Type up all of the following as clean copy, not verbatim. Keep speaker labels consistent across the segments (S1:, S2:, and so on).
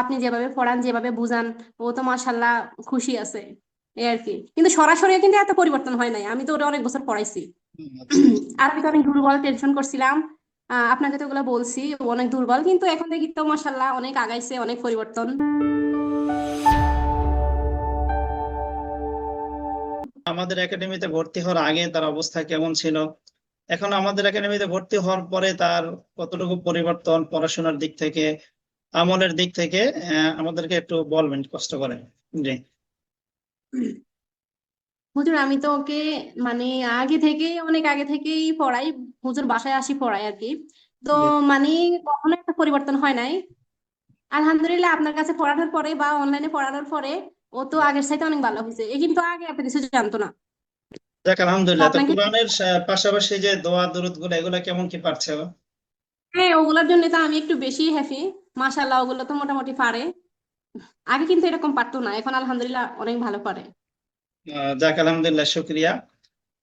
S1: আপনি যেভাবে পড়ান, যেভাবে বুঝান, ও তো মাশাল্লাহ খুশি আছে, এই আর কি। কিন্তু সরাসরি কিন্তু এত পরিবর্তন হয় নাই, আমি তো ওরা অনেক বছর পড়াইছি।
S2: আচ্ছা আচ্ছা।
S1: আর আমি তো অনেক দুর্বল, টেনশন করছিলাম। আপনাকে তো ওগুলো বলছি, ও অনেক দুর্বল, কিন্তু এখন দেখি তো মাশাল্লাহ অনেক আগাইছে, অনেক পরিবর্তন।
S2: আমাদের একাডেমিতে ভর্তি হওয়ার আগে তার অবস্থা কেমন ছিল, এখন আমাদের একাডেমিতে ভর্তি হওয়ার পরে তার কতটুকু পরিবর্তন পড়াশোনার দিক থেকে, আমলের দিক থেকে, আমাদেরকে একটু বলবেন কষ্ট করে। জি।
S1: হুজুর আমি তো ওকে মানে আগে থেকেই, অনেক আগে থেকেই পড়াই, হুজুর বাসায় আসি পড়াই আর কি। তো
S2: জি।
S1: মানে কখনো একটা পরিবর্তন হয় নাই। আলহামদুলিল্লাহ আপনার কাছে পড়ানোর পরে বা অনলাইনে পড়ানোর পরে ও তো আগের চাইতে অনেক ভালো হয়েছে। এ কিন্তু আগে এত কিছু জানতো না।
S2: যাক
S1: তো
S2: আলহামদুলিল্লাহ। তো
S1: আপনাকে,
S2: কোরআনের পাশাপাশি যে দোয়া দরুদ গুলো এগুলো কেমন কি পারছে ও?
S1: হ্যাঁ ওগুলোর জন্য তো আমি একটু বেশি হ্যাপি। মাশাল্লাহ ওগুলো তো মোটামুটি পারে। আগে কিন্তু এরকম পারতো না, এখন আলহামদুলিল্লাহ অনেক ভালো পারে।
S2: যাক আলহামদুলিল্লাহ, শুক্রিয়া।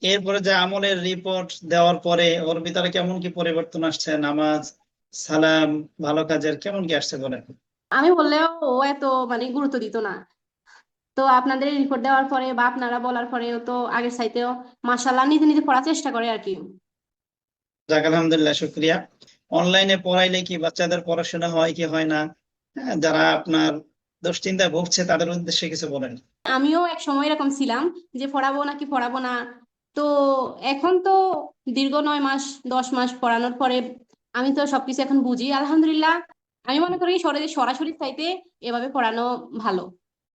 S2: এরপরে যে আমলের রিপোর্ট দেওয়ার পরে ওর ভিতরে কেমন কি পরিবর্তন আসছে, নামাজ, সালাম, ভালো কাজের কেমন কি আসছে বলেন?
S1: আমি বললেও ও এত মানে গুরুত্ব দিত না। তো আপনাদের রিপোর্ট দেওয়ার পরে বা আপনারা বলার পরে ও তো আগের চাইতেও মাশাল্লাহ নিজে নিজে পড়ার চেষ্টা করে আর কি।
S2: যাক আলহামদুলিল্লাহ, শুক্রিয়া। অনলাইনে পড়াইলে কি বাচ্চাদের পড়াশোনা হয় কি হয় না, যারা আপনার দুশ্চিন্তায় ভুগছে তাদের উদ্দেশ্যে কিছু বলেন।
S1: আমিও এক সময় এরকম ছিলাম যে পড়াবো নাকি পড়াবো না। তো এখন তো দীর্ঘ 9 মাস 10 মাস পড়ানোর পরে আমি তো সবকিছু এখন বুঝি আলহামদুলিল্লাহ। আমি মনে করি সরাসরি চাইতে এভাবে পড়ানো ভালো।